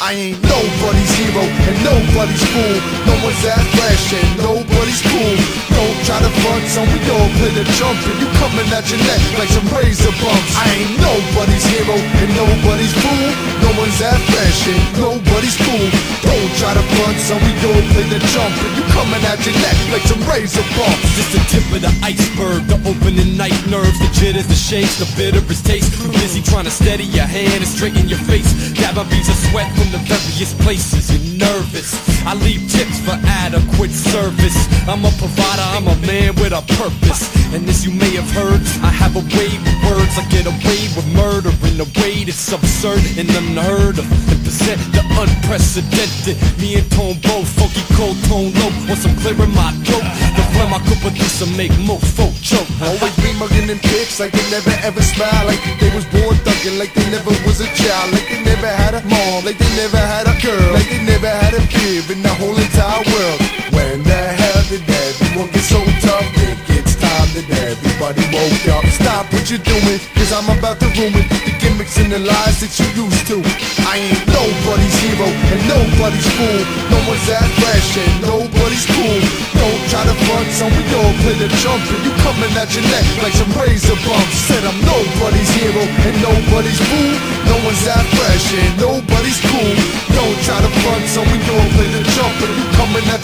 I ain't nobody's hero and nobody's fool. No one's that fresh and nobody's cool. Don't try to front, son, we all play the jump, and you coming at your neck like some razor bumps. I ain't nobody's hero and nobody's fool. No one's that fresh and nobody's cool. Don't try to front, son, we all play the jump, and you coming at your neck like some razor bumps. Just the tip of the iceberg, the opening night nerves, the jitters, the shakes, the bitterest taste. Too busy trying to steady your hand and straighten your face. Dabbing beads of sweat from the various places. You're nervous. I leave tips for adequate service. I'm a provider, I'm a man with a purpose. And as you may have heard, I have a way with words. I get away with murder in a way that's absurd and unheard of, and present the unprecedented. Me and Tone both funky cold tone low. Once I'm clearing my throat, the phlegm I could produce and make most folk choke. Always be mugging them pics like they never ever smile, like they was born thugging, like they never was a child, like they never had a mom, like they never had a girl, like they never had a bib in the whole entire world. When the hell did everyone get so tough? Think it's time that everybody woke up. Stop what you're doing, cause I'm about to ruin the gimmicks and the lies that you used to. I ain't nobody's hero and nobody's fool. No one's that fresh and nobody's cool. Don't try to front, son, we all play the jump, and you coming at your neck like some razor bumps. Said I'm nobody's hero and nobody's fool. No one's that fresh and nobody's cool. Don't try to front, son, we all play the jump, and you coming at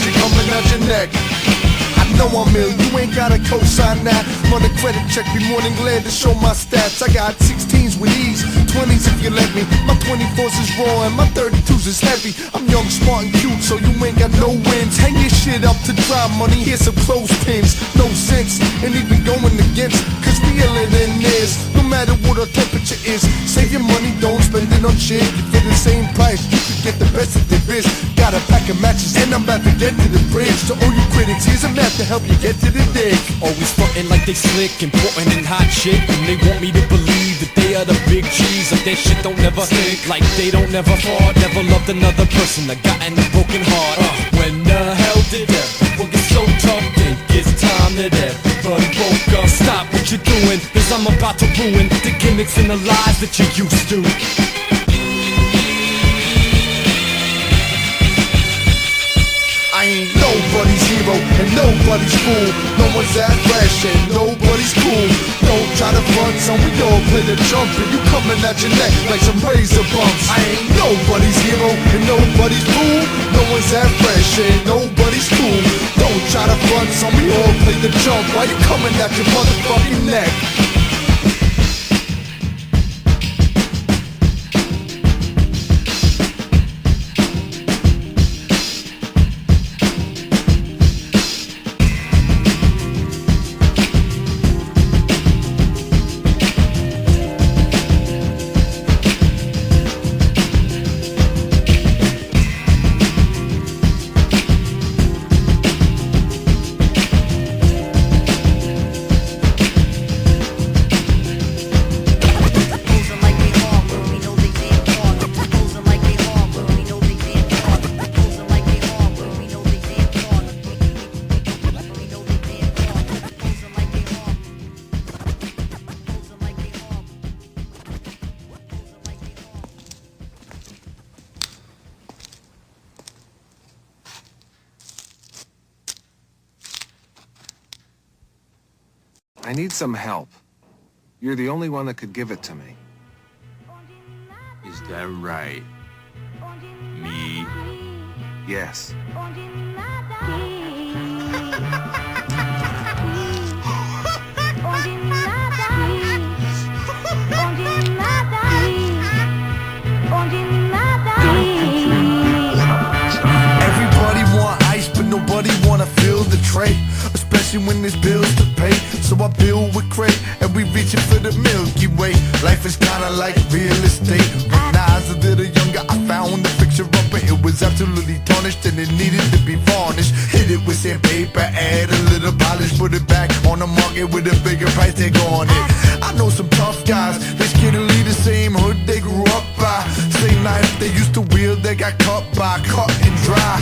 your neck. I know I'm ill, you ain't gotta co-sign that. Run a credit check, be morning glad to show my stats. I got 16s with ease, 20s if you let me. My 24s is raw and my 32s is heavy. I'm young, smart and cute, so you ain't got no wins. Hang your shit up to dry money, here's some clothespins. No sense in even going against, cause realer than this. No matter what our temperature is, save your money, don't spend it on shit. You for the same price, you could get the best of the biz. Got a pack of matches and I'm about to get to the bridge. To all you critics, here's a map to help you get to the dig. Always frontin' like they slick, important and hot shit, and they want me to believe that they are the big G's. Like their shit don't never stick, like they don't never fall. Never loved another person, I got in a broken heart. When the hell did everyone get so tough? Think it's time that everybody woke up. Stop what you're doing, cause I'm about to ruin the gimmicks and the lies that you used to. I ain't nobody's hero and nobody's fool. No one's that fresh and nobody's cool. Don't try to front, son, we all play the jump, and you coming at your neck like some razor bumps. I ain't nobody's hero and nobody's fool. No one's that fresh and nobody's cool. Don't try to front, son, we all play the jump while you coming at your motherfucking neck. I need some help. You're the only one that could give it to me. Is that right? Me? Yes. Everybody want ice, but nobody wanna fill the tray, especially when there's bills to pay. So I build with crate, and we reaching for the Milky Way. Life is kinda like real estate. When I was a little younger, I found the picture up, but it was absolutely tarnished and it needed to be varnished. Hit it with sandpaper, add a little polish, put it back on the market with a bigger price tag on it. I know some tough guys, they scared to leave the same hood they grew up by. Same life they used to wield, they got cut by, cut and dry.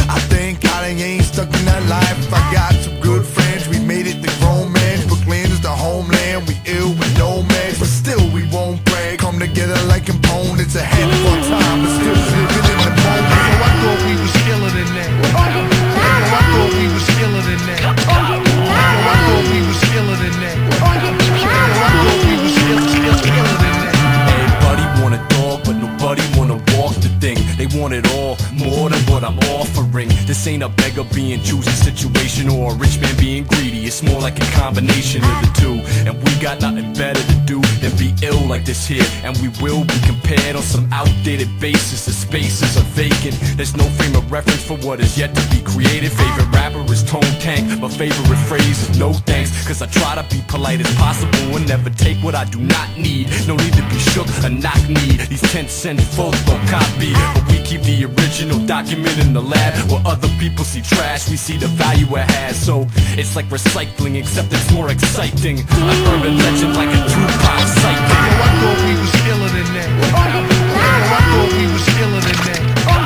I thank God I ain't stuck in that life. I got some good friends, we made it the grown man. Brooklyn is the homeland, we ill with no man, but still we won't brag. Come together like components ahead of our time, but still living ain't a beggar being choosy situation or a rich man being greedy. It's more like a combination of the two. And we got nothing better to do than be ill like this here. And we will be compared on some outdated basis. The spaces are vacant. There's no frame of reference for what is yet to be created. Favorite rapper is Tone Tank. My favorite phrase is no thanks. Cause I try to be polite as possible and never take what I do not need. No need to be shook or knock me. These 10-cent folks don't copy. But we keep the original document in the lab. Where other people see trash, we see the value it has. So it's like recycling, except it's more exciting. An urban legend like a Tupac sighting. Yo, I thought we was iller than that. Yo, I thought we was iller than that. Yo,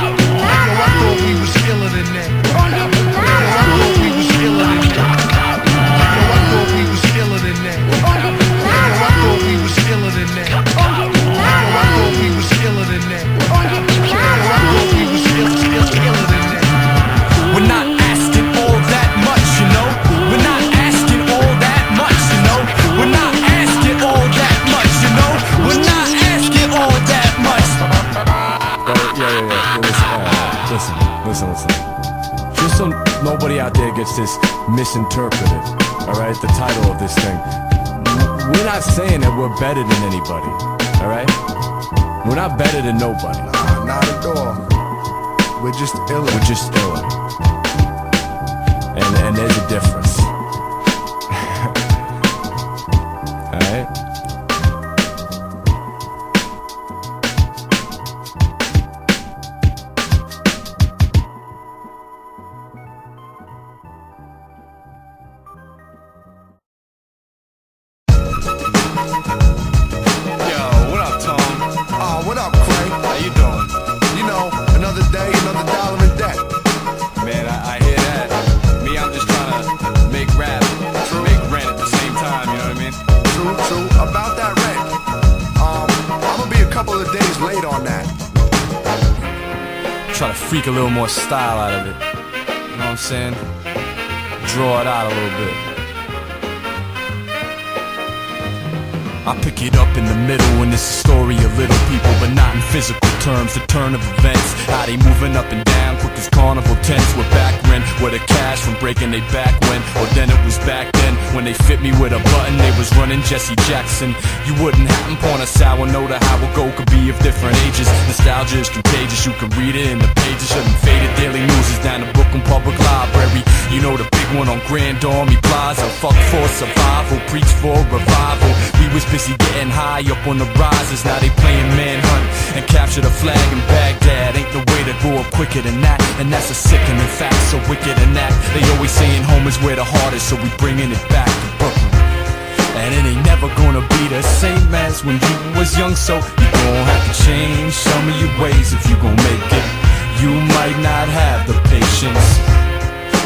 I thought we was iller than that. Yo, I thought we was iller than that. Yo, I thought we was iller than that. Yo, I thought we was iller than that. Yo, I thought we was iller than that. Yo, I thought we was iller than that. We're not asking all that much, you know. We're not asking all that much, you know. We're not asking all that much, you know. We're not asking all that much. Listen. Just so nobody out there gets this misinterpreted, alright, the title of this thing. We're not saying that we're better than anybody, alright? We're not better than nobody. Nah, not at all. We're just iller. We're just iller. And there's a difference. Alright? What up, Craig? How you doing? You know, another day, another dollar in debt. Man, I hear that. Me, I'm just trying to make rap, make rent at the same time, you know what I mean? True. About that rent, I'm gonna be a couple of days late on that. Try to freak a little more style out of it. You know what I'm saying? Draw it out a little bit. I pick it up in the middle when it's a story of little people, but not in physical terms. The turn of events, how they moving up and down, quick as carnival tents. We're back when, where the cash from breaking they back when, or then it was back then when they fit me with a button. They was running Jesse Jackson. You wouldn't happen upon a sour note of how it go could be of different ages. Nostalgia is contagious, you can read it in the pages of them faded daily news. Is down the Brooklyn Public Library. You know the big one on Grand Army Plaza. Fuck for survival, preach for revival. We was busy getting high up on the rises. Now they playing manhunt and capture the flag in Baghdad. Ain't no way to grow up quicker than that. And that's a sickening fact, so wicked in that they always saying home is where the heart is, so we bringing it back to Brooklyn. And it ain't never gonna be the same as when you was young, so you gon' have to change some of your ways if you gon' make it. You might not have the patience,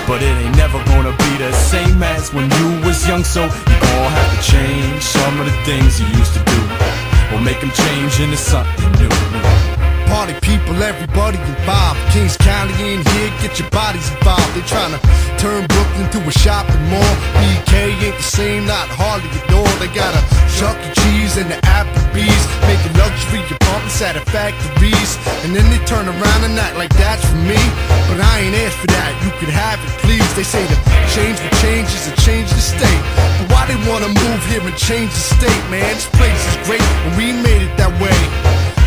but it ain't never gonna be the same as when you was young, so you gon' have to change some of the things you used to do, or make them change into something new. Party people, everybody involved. Kings County in here, get your bodies involved. They tryna turn Brooklyn to a shopping mall. BK ain't the same, not hardly at all. They got a Chuck E. Cheese and the Applebee's, making luxury apartments out of factories. And then they turn around and act like that's for me. But I ain't asked for that, you could have it please. They say the change for change is a change the state. But why they wanna move here and change the state, man? This place is great and we made it that way.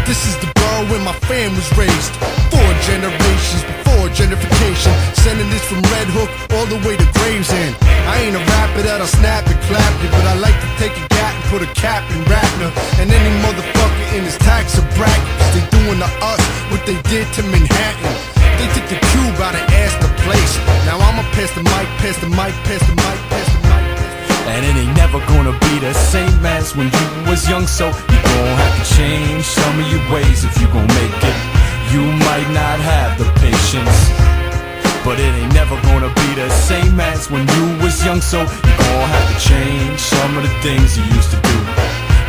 This is the borough where my fam was raised. 4 generations before gentrification. Sending this from Red Hook all the way to Gravesend. I ain't a rapper that'll snap and clap you, but I like to take a gat and put a cap in Rapner. And any motherfucker in his tax or bracket, 'cause they doing to us what they did to Manhattan. They took the cube out and asked the place. Now I'ma pass the mic, pass the mic, pass the mic, pass the mic. And it ain't never gonna be the same as when you was young, so you gon' have to change some of your ways if you gon' make it. You might not have the patience, but it ain't never gonna be the same as when you was young, so you gon' have to change some of the things you used to do,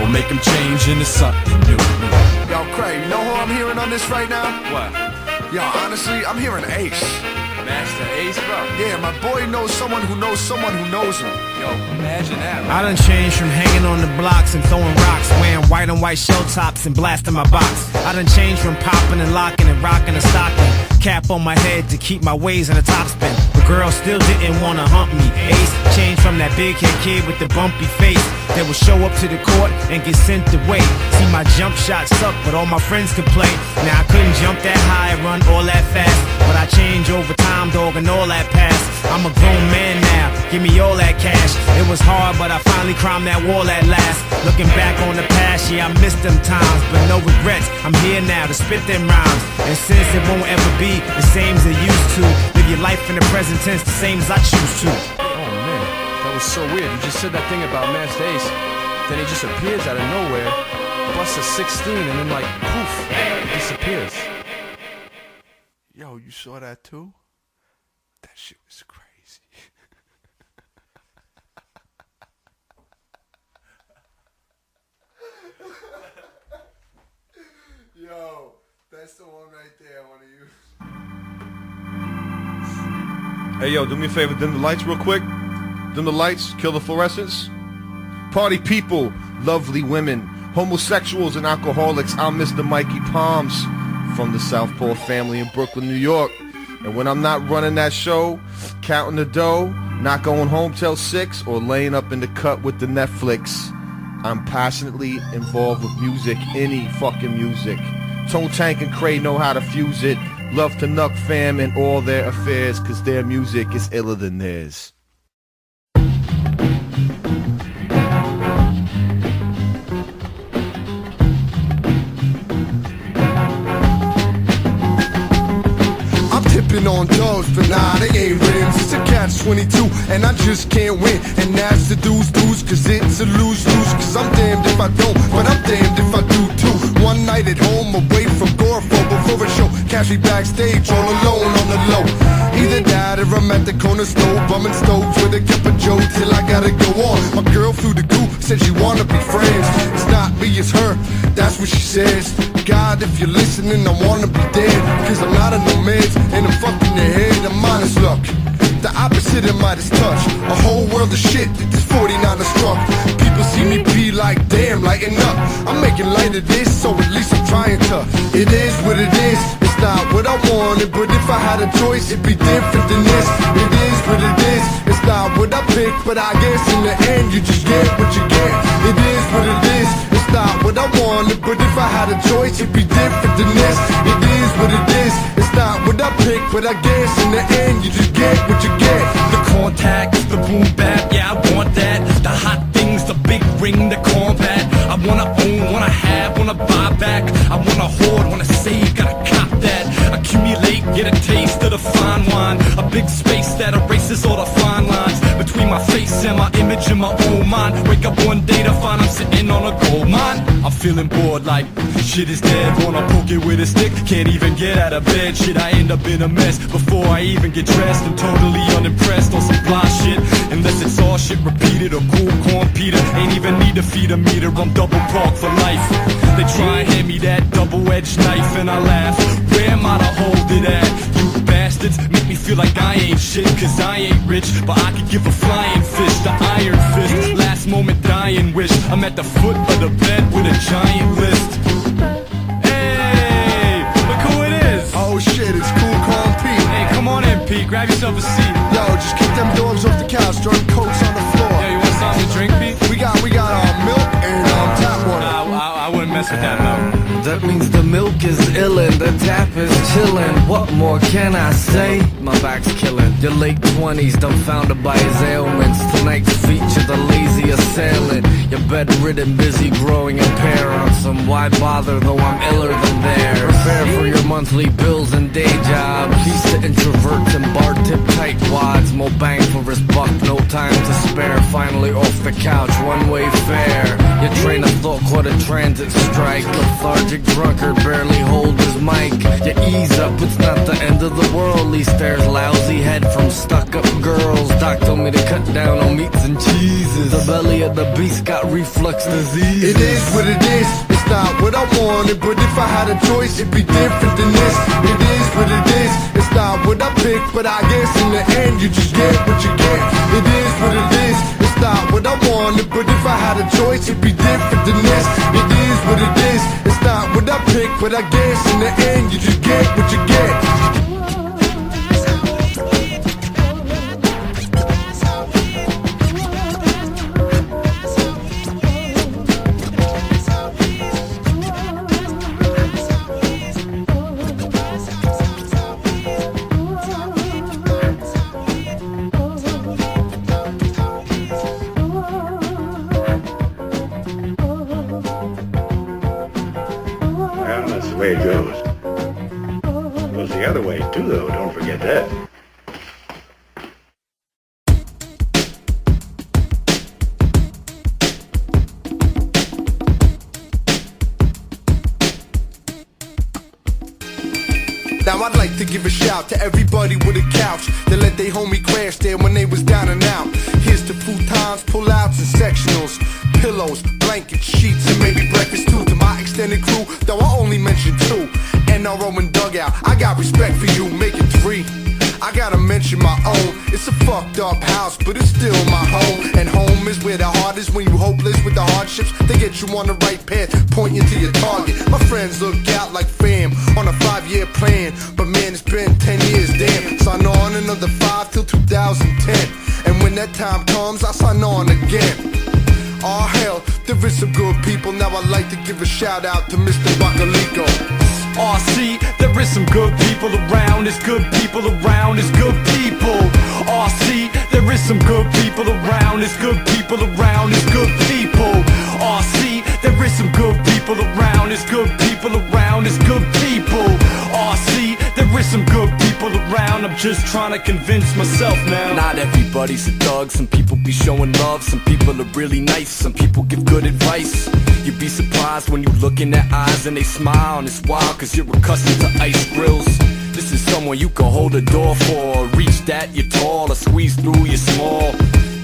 or make them change into something new. Yo, Craig, you know who I'm hearing on this right now? What? Yo, honestly, I'm hearing Ace. Masta Ace, bro? Yeah, my boy knows someone who knows someone who knows him. Yo, imagine that, I done changed from hanging on the blocks and throwing rocks, wearing white on white shell tops and blasting my box. I done changed from popping and locking and rocking and stocking, cap on my head to keep my ways in the top spin. The girl still didn't wanna hump me. Ace changed from that big head kid with the bumpy face that would show up to the court and get sent away. See, my jump shot sucked, but all my friends could play. Now I couldn't jump that high, run all that fast, but I change over time, dog, and all that past. I'm a grown man now, give me all that cash. It was hard, but I finally climbed that wall at last. Looking back on the past, yeah, I missed them times, but no regrets. I'm here now to spit them rhymes. And since it won't ever be the same as it used to, live your life in the present tense the same as I choose to. Oh man, that was so weird. You just said that thing about Masta Ace, then he just appears out of nowhere, busts a 16, and then like, poof, disappears. Yo, you saw that too? That shit was crazy. Yo, that's the one right there I want to use. Hey yo, do me a favor, dim the lights real quick. Dim the lights, kill the fluorescence. Party people, lovely women, homosexuals and alcoholics. I'm Mr. Mikey Palms from the Southpaw family in Brooklyn, New York. And when I'm not running that show, counting the dough, not going home till 6, or laying up in the cut with the Netflix, I'm passionately involved with music, any fucking music. Tone Tank and Cray know how to fuse it. Love to Nuck fam and all their affairs, cause their music is iller than theirs. Tipping on dogs, but nah, they ain't rims. It's a catch-22, and I just can't win. And that's the deuce, cause it's a lose-lose. Cause I'm damned if I don't, but I'm damned if I do too. One night at home, away from Gorfo, before a show, catch me backstage, all alone on the low. Either that or I'm at the corner store, bumming stoves with a cup of joe till I gotta go on. My girl flew the goop, said she wanna be friends. It's not me, it's her, that's what she says. God, if you're listening, I wanna be dead, cause I'm not on no meds, and I'm fucking the head, I'm minus luck. The opposite of Midas touch, a whole world of shit that this 49 is struck. People see me be like, damn, lighten up. I'm making light of this, so at least I'm trying to. It is what it is, it's not what I wanted, but if I had a choice, it'd be different than this. It is what it is, it's not what I picked, but I guess in the end, you just get what you get. It is what it is, it's not what I wanted, but if I had a choice, it'd be different than this. It is what it is, it's not what I picked, but I guess in the end, you just get what you get. The contact, the boom bap, yeah, I want that. The hot things, the big ring, the combat. I wanna own, wanna have, wanna buy back. I wanna hoard, wanna save, gotta cop that. Accumulate, get a taste of the fine wine. A big space that erases all the fine lines between my face and my image in my own mind. Wake up one day to find I'm sitting on a gold mine. I'm feeling bored like shit is dead. Wanna poke it with a stick, can't even get out of bed. Shit, I end up in a mess before I even get dressed. I'm totally unimpressed on some fly shit, unless it's all shit repeated or cool corn Peter. Ain't even need to feed a meter, I'm double parked for life. They try and hand me that double-edged knife and I laugh. Where am I to hold it at? You bastards make me feel like I ain't shit, cause I ain't rich, but I could give a flying fish, the iron fist. Last moment dying wish, I'm at the foot of the bed with a giant list. Hey, look who it is. Oh shit, it's Cool Calm Pete. Hey, come on in, Pete, grab yourself a seat. Yo, just kick them dogs off the couch, throw them coats on the floor. Yo, you want something to drink, Pete? We got milk and tap water. I wouldn't mess with that, no. That means the milk is illin', the tap is chillin'. What more can I say? My back's killin'. Your late 20s dumbfounded by his ailments. Tonight's feature, the lazy assailant. You're bedridden, busy growing a pair on some why bother, though I'm iller than theirs. Prepare for your monthly bills and day jobs. Peace to introverts and bar tip tight wads. More bang for his buck, no time to spare. Finally off the couch, one-way fare. Your train of thought caught a transit strike. Lethargic drunkard barely hold his mic. You ease up, it's not the end of the world. Lee stares lousy head from stuck-up girls. Doc told me to cut down on meats and cheeses. The belly of the beast got reflux disease. It is what it is, it's not what I wanted, but if I had a choice, it'd be different than this. It is what it is, it's not what I picked, but I guess in the end, you just get what you get. It is what it is, it's not what I wanted, but if I had a choice, it'd be different than this. It is what it is, it's not what I picked, but I guess in the end, you just get what you get. too, though. Don't forget that. Now I'd like to give a shout to everybody with a couch that let they homie crash there when they was down and out. Here's to futons, pull-outs, and sectionals, pillows, blankets, sheets, and maybe breakfast too. To my extended crew, though I only mentioned 2, NRO and Dugout, I got respect for you, make it 3. I gotta mention my own. It's a fucked up house, but it's still my home. And home is where the heart is when you hopeless with the hardships. They get you on the right path, point you to your target. My friends look out like fam on a 5-year plan, but man, it's been 10 years, damn. Sign on another 5 till 2010, and when that time comes, I sign on again. Oh hell, there is some good people. Now I'd like to give a shout out to Mr. Bacalico. RC, there is some good people around. There's good people around. There's good people. RC, there is some good people around. There's good people around. There's good people. RC, there is some good people around. There's good people around. There's good people. RC, there is some good people around. I'm just trying to convince myself now. Not everybody's a thug. Some people be showing love. Some people are really nice. Some people give good advice. You'd be surprised when you look in their eyes and they smile, and it's wild cause you're accustomed to ice grills. This is someone you can hold a door for, reach that you're tall, or squeeze through you're small.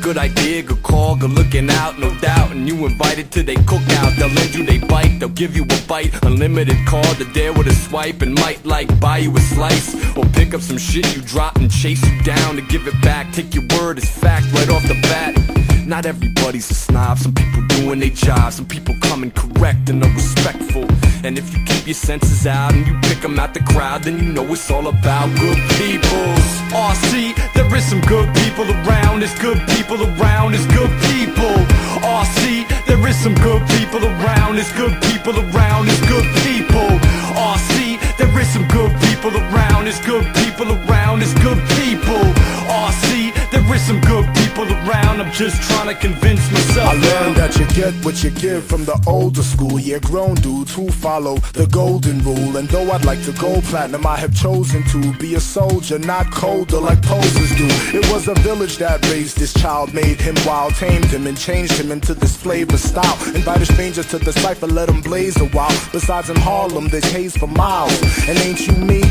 Good idea, good call, good looking out, no doubt. And you invited to they cookout. They'll lend you they bite, they'll give you a bite. Unlimited card to dare with a swipe, and might like buy you a slice, or pick up some shit you dropped and chase you down to give it back. Take your word as fact right off the bat. Not everybody's a snob. Some people doing their job. Some people coming correct and are respectful. And if you keep your senses out and you pick them out the crowd, then you know it's all about good peoples. RC, there is some good people around. There's good people around. There's good people. RC, there is some good people around. There's good people around. There's good people. RC, there is some good people around. There's good people around. There's good people. RC, there is some good people around. I'm just trying to convince myself. I learned that you get what you give from the older school. Yeah, grown dudes who follow the golden rule. And though I'd like to go platinum, I have chosen to be a soldier, not colder like posers do. It was a village that raised this child, made him wild, tamed him and changed him into this flavor style. Invited strangers to the cipher, let him blaze a while. Besides in Harlem, there's haze for miles. And ain't you me?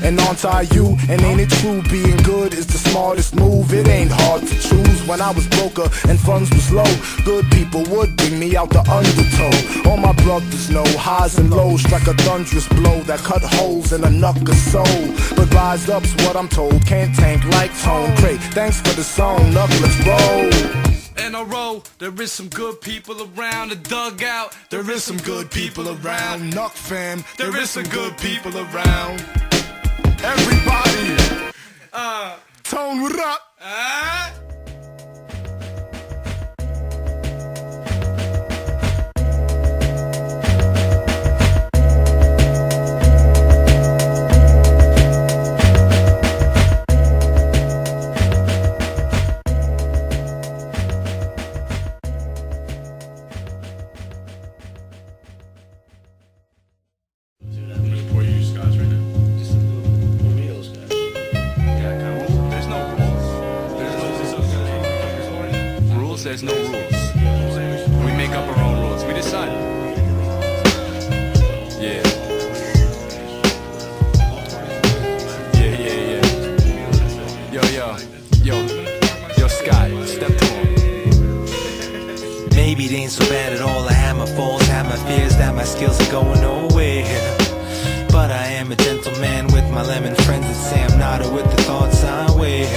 And aren't I you? And ain't it true, being good is the smartest move? It ain't hard to choose. When I was broker and funds was low, good people would bring me out the undertow. All my brothers know highs and lows strike a thunderous blow that cut holes in a knucker soul. But rise up's what I'm told, can't tank like tone. Pray, thanks for the song, Nuck, let's roll. NRO, there is some good people around. The Dugout, There is some good people around. Nuck fam, there is some good people around. Everybody, Tone, what up? There's no rules. We make up our own rules. We decide. Yeah. Yeah. Yo, Scott, step to him. Maybe it ain't so bad at all. I have my faults, have my fears, that my skills are going nowhere. But I am a gentleman with my lemon friends that say I'm not with the thoughts I wear.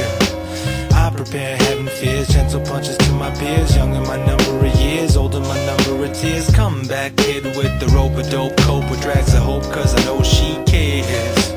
I prepare having fears, gentle punches to my peers. Young in my number of years, old in my number of tears. Come back, kid, with the rope a dope cope with drags of hope, cause I know she cares.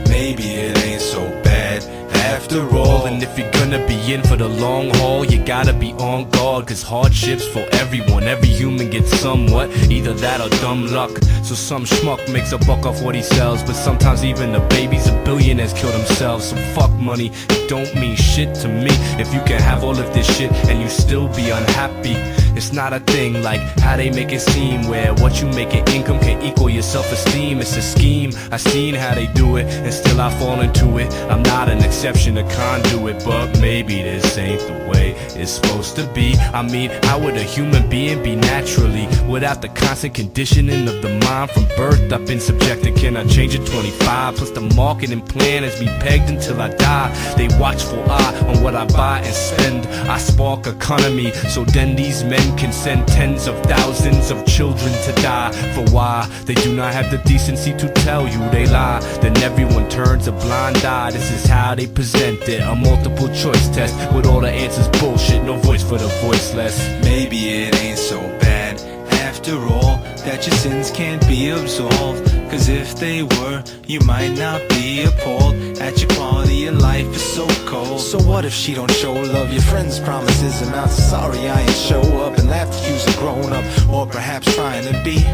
Maybe it ain't so bad after all. And if you're gonna be in for the long haul, you gotta be on guard, cause hardships for everyone. Every human gets somewhat, either that or dumb luck. So some schmuck makes a buck off what he sells, but sometimes even the babies of billionaires kill themselves. So fuck money, it don't mean shit to me. If you can have all of this shit and you still be unhappy, It's not a thing like how they make it seem, where what you make in income can equal your self-esteem. It's a scheme, I seen how they do it, and still I fall into it. I'm not an exception, a conduit, but maybe this ain't the way it's supposed to be. I mean, how would a human being be naturally without the constant conditioning of the mind from birth? I've been subjected, can I change at 25? Plus the marketing plan has me pegged until I die. They watchful eye on what I buy and spend. I spark economy, so then these men can send tens of thousands of children to die. For why? They do not have the decency to tell you they lie. Then everyone turns a blind eye. This is how they present it, a multiple choice test with all the answers bullshit, no voice for the voiceless. Maybe it ain't so bad after all that your sins can't be absolved. Cause if they were, you might not be appalled at your quality of life is so cold. So what if she don't show love? Your friend's promises amount to sorry I ain't show up, and laugh to use a grown up, or perhaps trying to be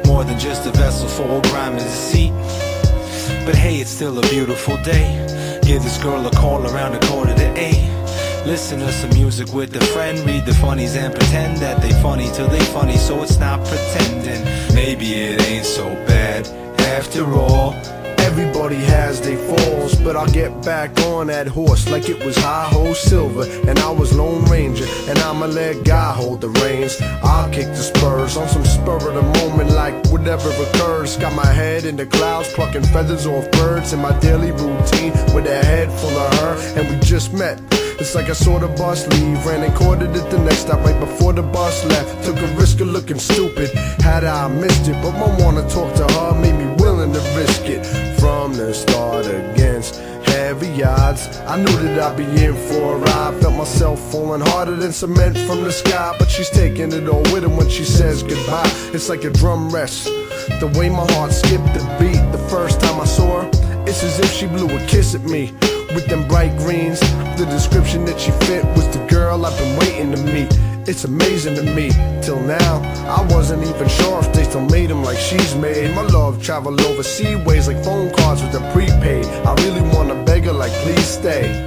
more than just a vessel for grime and deceit. But hey, it's still a beautiful day. Give this girl a call around 7:45. Listen to some music with a friend, read the funnies and pretend that they funny till they funny, so it's not pretending. Maybe it ain't so bad after all. Everybody has their falls, but I'll get back on that horse like it was high-ho silver and I was Lone Ranger, and I'ma let God hold the reins. I'll kick the spurs on some spur of the moment like whatever occurs. Got my head in the clouds, plucking feathers off birds in my daily routine with a head full of her, and we just met. It's like I saw the bus leave, ran and caught it at the next stop right before the bus left. Took a risk of looking stupid, had I missed it, but my wanna talk to her made me willing to risk it. From the start against heavy odds, I knew that I'd be in for a ride. Felt myself falling harder than cement from the sky, but she's taking it all with her when she says goodbye. It's like a drum rest, the way my heart skipped the beat the first time I saw her. It's as if she blew a kiss at me with them bright greens. The description that she fit was the girl I've been waiting to meet. It's amazing to me, till now I wasn't even sure if they still made them like she's made. My love traveled over seaways like phone cards with a prepaid. I really wanna beg her like please stay.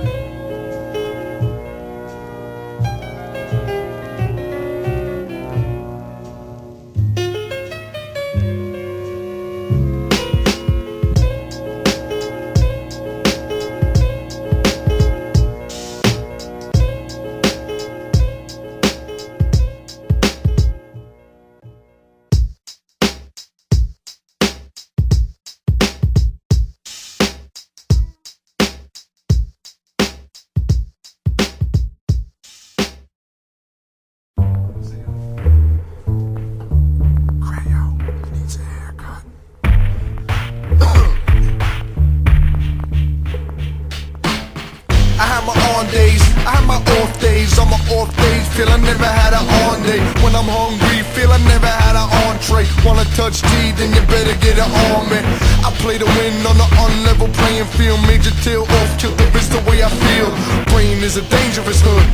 Feel I never had an on day. When I'm hungry, feel I never had an entree. Wanna touch D, then you better get it on me. I play to win on the unlevel playing field. Major tail off, kill the wrist the way I feel. Brain is a dangerous hood.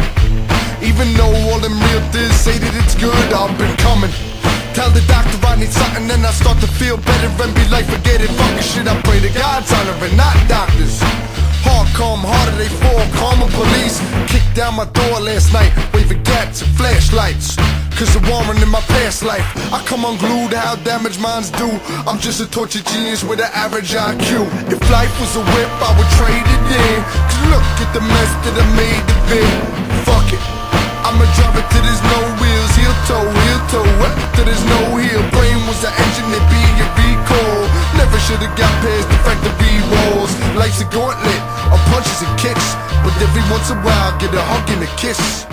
Even though all them real diz say that it's good, I've been coming. Tell the doctor I need something, then I start to feel better and be like, forget it, fucking shit. I pray to God's honoring, not doctors. Hard come, harder they fall, calmer police. Kicked down my door last night, waving gats and flashlights. Cause the warrant in my past life, I come unglued how damaged minds do. I'm just a tortured genius with an average IQ. If life was a whip, I would trade it in. Cause look at the mess that I made of it. Fuck it, I'ma drive it till there's no wheels. Heel toe, till there's no heel. Brain was the engine that be your recall. Never should've got past the fact of B-walls. Life's a gauntlet of punches and kicks, but every once in a while get a hug and a kiss.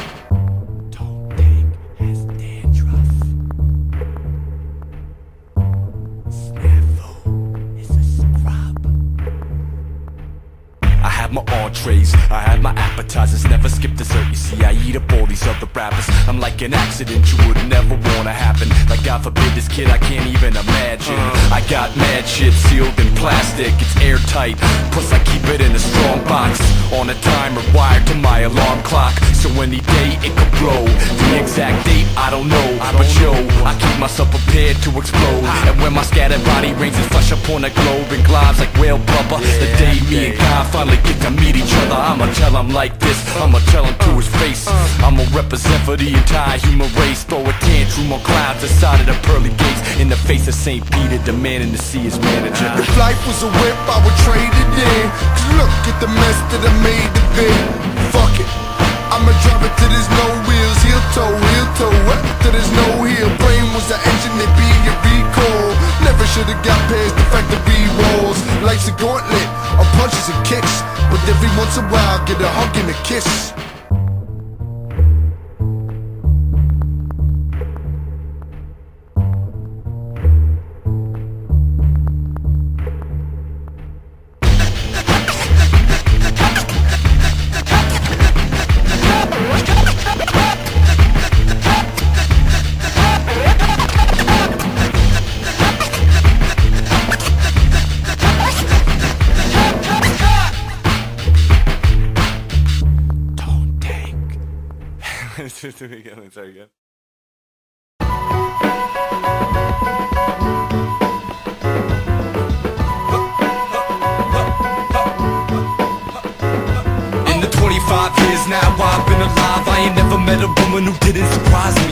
My entrees, I have my appetizers, never skip dessert. You see, I eat up all these other rappers. I'm like an accident you would never wanna happen. Like God forbid this kid, I can't even imagine. I got mad shit sealed in plastic, it's airtight. Plus I keep it in a strong box, on a timer wired to my alarm clock. So any day it could blow. The exact date I don't know, but yo, I keep myself prepared to explode. And when my scattered body rings its flesh upon a globe and glides like whale blubber, the day me and God finally get to meet each other, I'ma tell him like this, I'ma tell him to his face. I'ma represent for of the entire human race. Throw a tantrum on clouds outside of the pearly gates. In the face of St. Peter, demanding to see his manager. If life was a whip, I would trade it in. 'Cause look at the mess that I made of it. Fuck it, I'ma drive it till there's no wheels. Heel toe, up till there's no heel. Brain was the engine, it be your recall. Never should've got past the factory walls. Life's a gauntlet of punches and kicks, but every once in a while, get a hug and a kiss. Let's try again. In the 25 years now I've been alive, I ain't never met a woman who didn't surprise me.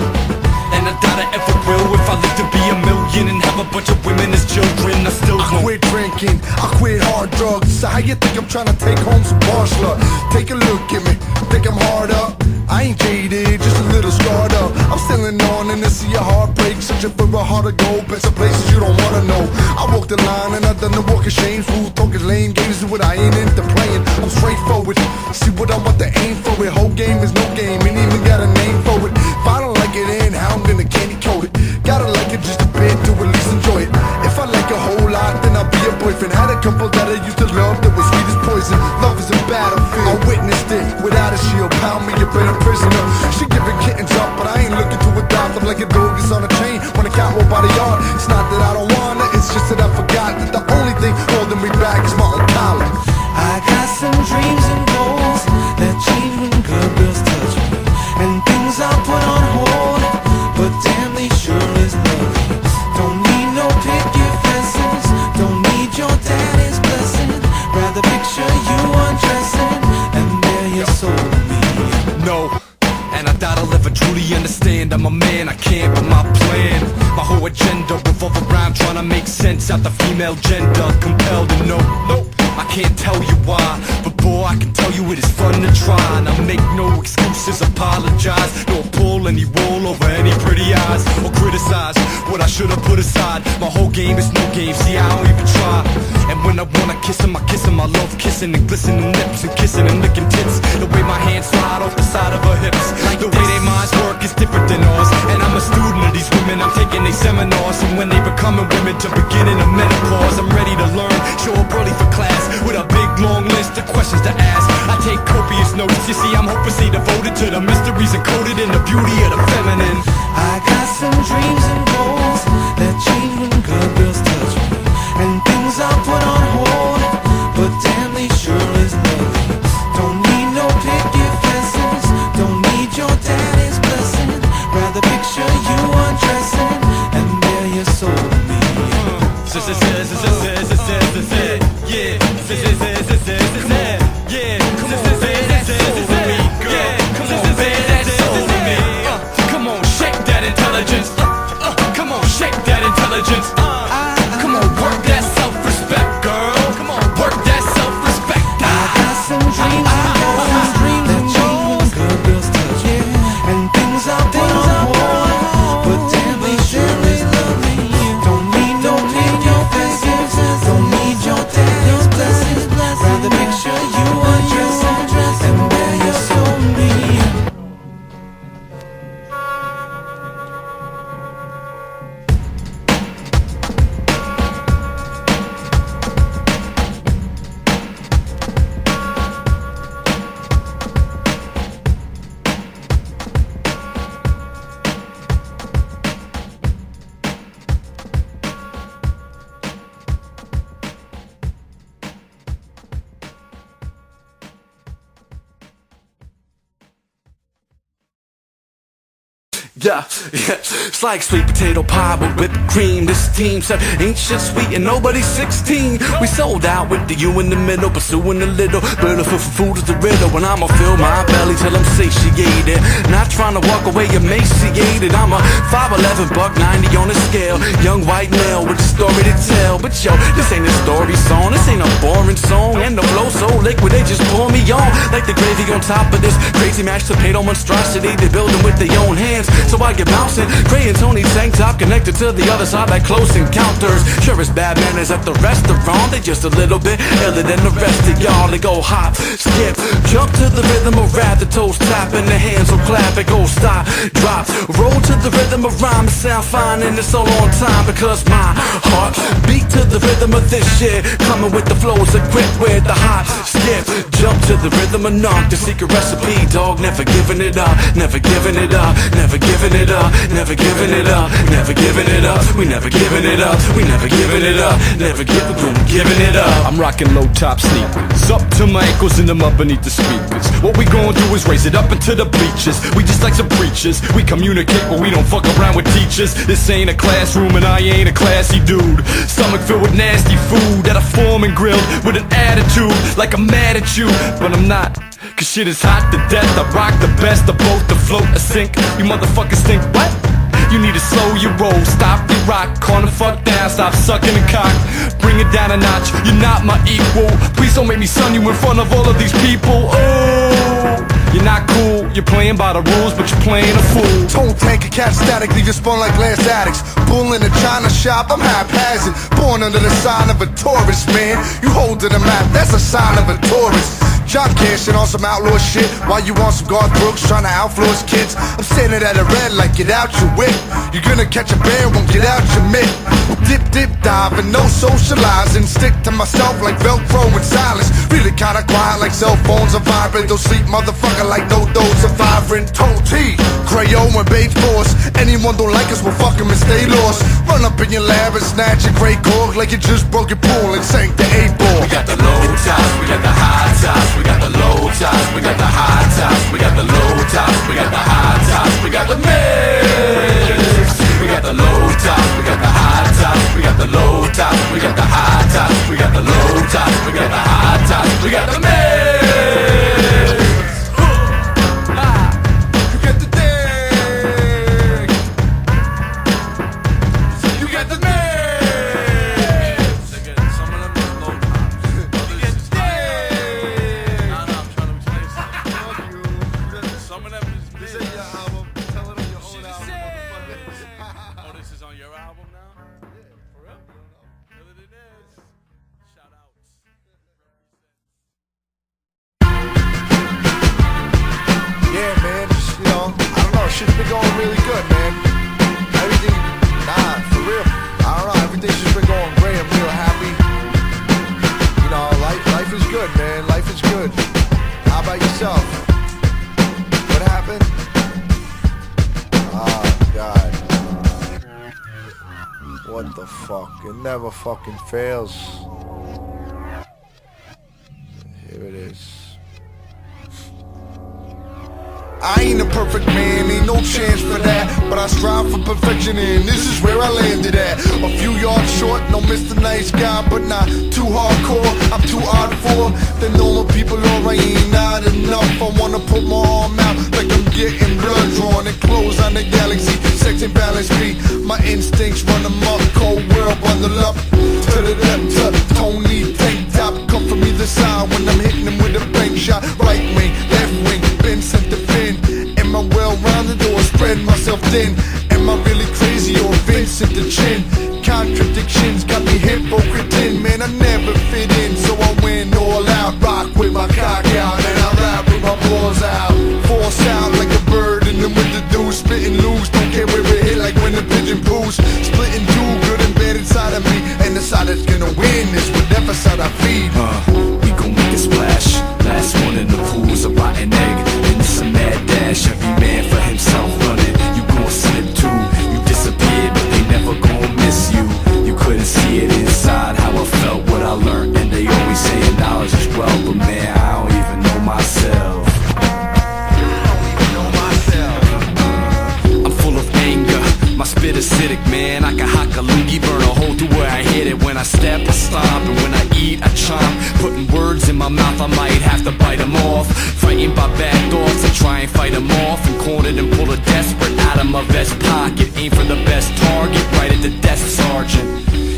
And I doubt I ever will. If I live to be a million and have a bunch of women as children, I still won't. I quit drinking, I quit hard drugs. So how you think I'm trying to take home some bar luck? Take a look at me, think I'm hard up? I ain't jaded, just a little scarred up. I'm still on in the sea of heartbreak, searching for a heart of gold, been some places you don't wanna know. I walked the line and I done the walk of shame. Fool talking lame games is what I ain't into playing. I'm straightforward, see what I want to aim for it. Whole game is no game, ain't even got a name for it. If I don't like it in, how I'm gonna candy coat it? Gotta like it just a bit to at least enjoy it. If I like a whole lot, then I'll be a boyfriend. Had a couple that I used to love that was sweet as poison. Love is a battlefield, I witnessed it without a shield. Pound me, you been a prisoner. She giving kittens up, but I ain't looking to adopt them like a dog is on a chain. When a cat walk by the yard, it's not that I don't wanna, it's just that I forgot that the only thing holding me back is my own collar. I got some dreams and goals that change when good girls touch me, and things I put on hold, but damn they sure is lovely. Don't need no picket fences, don't need your daddy's blessing. Rather picture you undressing, and there you sold me. No, and I doubt I'll ever truly understand. I'm a man, I can't, but my plan, my whole agenda revolve around trying to make sense out the female gender. Compelled to know, nope, I can't tell you why, but boy, I can tell you it is fun to try. And I make no excuses, apologize, nor pull any wool over any pretty eyes, or criticize what I should've put aside. My whole game is no game, see I don't even try. And when I wanna kiss him, I love kissing and glistening lips and kissing and licking tits. The way my hands slide off the side of her hips, like the way their minds work is different than ours. And I'm a student of these women, I'm taking their seminars. And when they becoming women to beginning of menopause, I'm ready to learn, show up early for class with a big long list of questions to ask. I take copious notes, you see I'm hopelessly devoted to the mysteries encoded in the beauty of the feminine. I got some dreams and goals that change when good girls touch me, and things I put on hold, but damn they sure is lovely. Don't need no picket fences, don't need your daddy's blessing. Rather picture you undressing, and there you sold me. Come on, shake that intelligence. Come on, shake that intelligence. Yeah, it's like sweet potato pie with whipped cream. This team said ain't shit sweet and nobody's 16. We sold out with the U in the middle, pursuing a little bit of food is the riddle. When I'ma fill my belly till I'm satiated, not trying to walk away emaciated. I'm a 5'11", $1.90 on the scale, young white male with a story to tell. But yo, this ain't a story song, this ain't a boring song. And the flow so liquid, they just pour me on like the gravy on top of this crazy mashed potato monstrosity. They build them with their own hands, so I get bouncing. Gray and Tony tank top connected to the other side like close encounters. Sure as bad manners at the restaurant, they just a little bit iller than the rest of y'all. They go hop, skip, jump to the rhythm of rap. The toes tap and the hands will clap. It go stop, drop, roll to the rhythm of rhyme. It sound fine and it's all on time because my heart beat to the rhythm of this shit. Coming with the flows equipped with the hop, skip, jump to the rhythm of knock. The secret recipe, dog, never giving it up, never giving it up, never giving it up, never giving it up, never giving it up. We never giving it up, we never giving it up, never giving it up. I'm rocking low top sneakers, up to my ankles and them up beneath the speakers. What we gon' do is raise it up into the bleachers. We just like some preachers, we communicate but we don't fuck around with teachers. This ain't a classroom and I ain't a classy dude. Stomach filled with nasty food that I form and grilled with an attitude like I'm mad at you, but I'm not. Cause shit is hot to death, I rock the best of both, the float, a sink. You motherfuckers think what? You need to slow your roll, stop your rock, calm the fuck down, stop sucking the cock, bring it down a notch, you're not my equal. Please don't make me son you in front of all of these people. Oh, you're not cool, you're playing by the rules, but you're playing a fool. Tone tank and cat static, leave you spun like glass addicts. Bull in a china shop, I'm haphazard. Born under the sign of a tourist, man. You holding a map, that's a sign of a tourist. Job cashing on some outlaw shit while you on some Garth Brooks trying to outflow his kids. I'm standing at a red light, get out your whip. You're gonna catch a bear, won't get out your mitt. Dip, dip, dive, and no socializing. Stick to myself like Velcro in silence. Really kinda quiet like cell phones are vibrant. Don't sleep, motherfucker, like no dose of vibrant. Toe T, Crayon and Babe Force. Anyone don't like us, we'll fuck 'em and stay lost. Run up in your lab and snatch a gray cork like you just broke your pool and sank the 8-ball. We got the low tops, we got the high tops. We got the low tops, we got the high tops. We got the low tops, we got the high tops. We got the mix. We got the low tops, we got the high tops. We got the low tops, we got the high tops. We got the low tops, we got the high tops. We got the mix. You get the dick. You get the mix. Shit's been going really good, man. Everything, for real. I don't know, everything's just been going great. I'm real happy. You know, life is good, man. Life is good. How about yourself? What happened? Oh, God. What the fuck? It never fucking fails. Here it is. I ain't a perfect man, ain't no chance for that. But I strive for perfection and this is where I landed at. A few yards short, no Mr. Nice Guy, but not too hardcore. I'm too odd for the normal people, or I ain't not enough. I wanna put my arm out like I'm getting blood drawn and clothes on the galaxy. Sex and balance me, my instincts run amok. Cold world bundle up to the left, to Tony tank top. Come from either side when I'm hitting them with a bank shot. Right wing, left wing, been sent to fin. Am I well-rounded or spread myself thin? Am I really crazy or Vincent the Chin? Contradictions got me hypocrite. Man, I never fit in, so I went all out. Rock with my cock out and I rap with my balls out. Force out like a bird and then with the deuce. Spitting loose, don't care where it hit like when the pigeon poos. Splitting two, good and bad inside of me. And the side that's gonna win is whatever side I feed. We gon' make a splash. Last one in the pool's a rotten egg. And it's a mad dash. Every man for himself running. You gon' slip too. You disappeared, but they never gon' miss you. You couldn't see it acidic, man. I can hock a loogie, burn a hole through where I hit it. When I step, I stomp, and when I eat, I chomp. Putting words in my mouth, I might have to bite them off. Frightened by bad thoughts, I try and fight them off. And cornered and pull a desperate out of my vest pocket. Aim for the best target, right at the desk sergeant.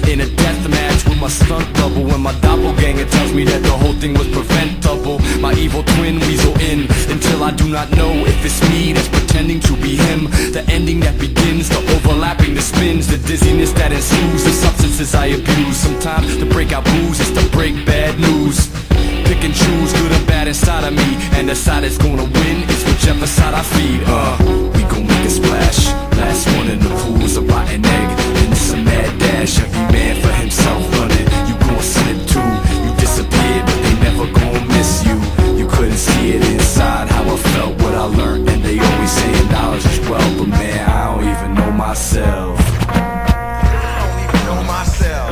In a death match with my stunt double, when my doppelganger tells me that the whole thing was preventable. My evil twin weasel in until I do not know if it's me that's pretending to be him. The ending that begins, the overlapping, the spins, the dizziness that ensues, the substances I abuse. Sometimes to break out booze is to break bad news. Pick and choose good or bad inside of me, and the side that's gonna win is whichever side I feed. We gon' make a splash. Last one in the pool's a rotten egg, and it's a mad dash. Every man for himself running. You gon' slip too. You disappeared, but they never gon' miss you. You couldn't see it inside how I felt, what I learned, and they always saying knowledge is wealth, but man, I don't even know myself. I don't even know myself.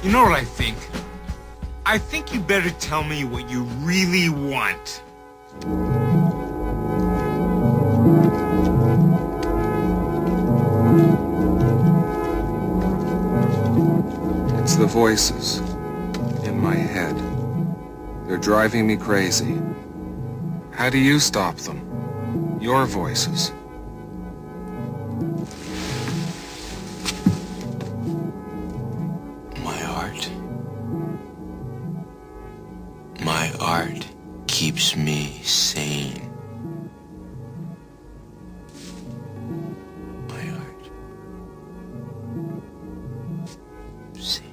You know what I think? I think you better tell me what you really want. It's the voices in my head. They're driving me crazy. How do you stop them? Your voices. My art keeps me sane. My art. Sane.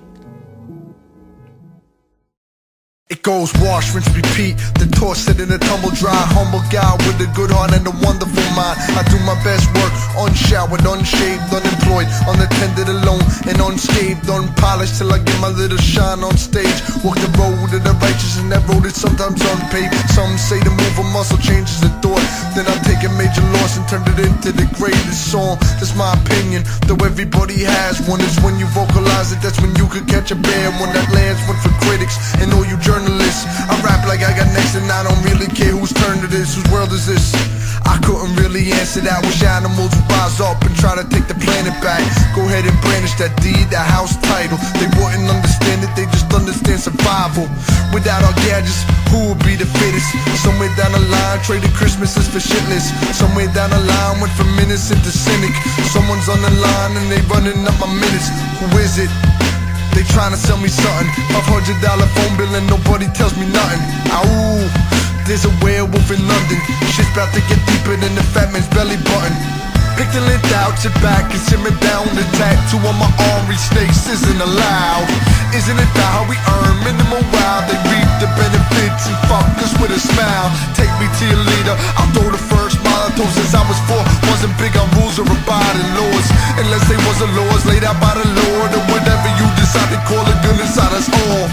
It goes wash, rinse, repeat. The toss it in a tumble dry. Humble guy with a good heart and a wonderful mind. I do my best work, unshowered, unshaved, unemployed, unattended, alone, and unscathed, unpolished till I get my little shine on stage. Walk the road of the righteous, and that road is sometimes unpaved. Some say to move a muscle changes the thought. Then I take a major loss and turn it into the greatest song. That's my opinion, though everybody has one. It's when you vocalize it, that's when you could catch a bad one. That lands one for critics and all you journalists. I rap like I got next and I don't really care whose turn it is. Whose world is this? I couldn't really answer that. Wish animals would rise up and try to take the planet back. Go ahead and brandish that deed, that house title. They wouldn't understand it, they just understand survival. Without our gadgets, who would be the fittest? Somewhere down the line, traded Christmases for shitless. Somewhere down the line, went from innocent to cynic. Someone's on the line and they running up my minutes. Who is it? They tryna sell me something. $500 phone bill and nobody tells me nothing. Ooh, there's a werewolf in London. Shit's about to get deeper than the fat man's belly button. Pick the lint out your back and simmer down. The tattoo on my arm, reach snakes isn't allowed. Isn't it that how we earn minimum wow? They reap the benefits and fuck us with a smile. Take me to your leader, I'll throw the first Molotov since I was 4. Wasn't big on rules or abiding laws, unless they was the laws laid out by the Lord. Or whatever you decide to call it, good inside us all.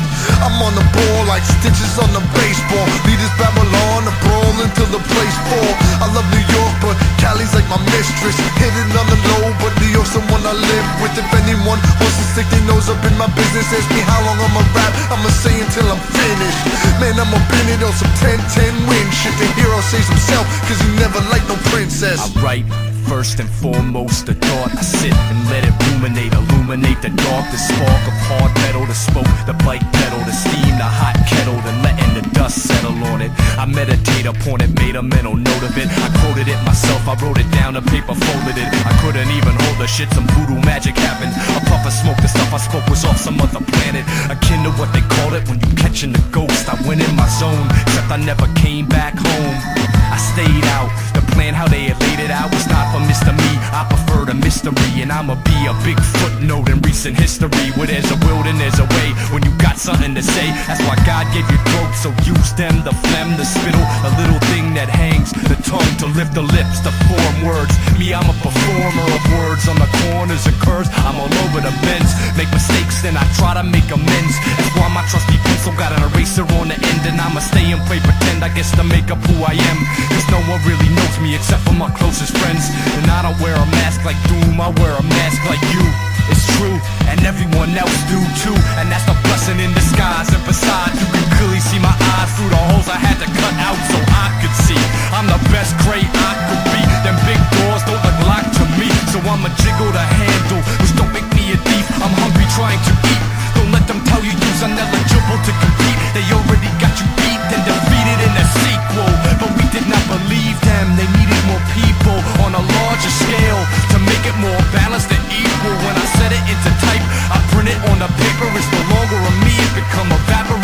I'm on the ball like stitches on the baseball. Leaders Babylon, a brawl until the place fall. I love New York, but Cali's like my mistress. Hidden on the low, but New York's someone I live with. If anyone wants to stick their nose up in my business, ask me how long I'ma rap, I'ma say until I'm finished. Man, I'ma pin it on some 10-10 win shit. The hero saves himself, cause he never liked no princess. I write first and foremost the thought. I sit and let it ruminate, illuminate the dark. The spark of hard metal, the smoke, the bike pedal, the steam, the hot kettle, the letting the dust settle on it. I meditate upon it, made a mental note of it. I quoted it myself, I wrote it down, the paper folded it. I couldn't even hold the shit, some voodoo magic happened. A puff of smoke, the stuff I spoke was off some other planet. Akin to what they called it when you catching the ghost. I went in my zone, except I never came back home. in history. Where there's a will, then there's a way. When you got something to say, that's why God gave you throat. So use them, the phlegm, the spittle, a little thing that hangs, the tongue to lift the lips, to form words. Me, I'm a performer of words on the corners and curves. I'm all over the bends. Make mistakes, then I try to make amends. That's why my trusty pencil got an eraser on the end, and I'ma stay and play pretend, I guess, to make up who I am. Cause no one really knows me except for my closest friends. And I don't wear a mask like Doom, I wear a mask like you. It's true, and everyone else do too. And that's the blessing in disguise. And besides, you can clearly see my eyes through the holes I had to cut out so I could see. I'm the best great I could be. Them big doors don't look locked to me, so I'ma jiggle the handle, which don't make me a thief. I'm hungry trying to eat. Don't let them tell you you're ineligible to compete. They already got you beat and defeated in the sequel. But we did not believe them. They needed more people on a larger scale to make it more balanced and equal. When I set it into type, I print it on the paper. It's no longer a me, it become evaporated.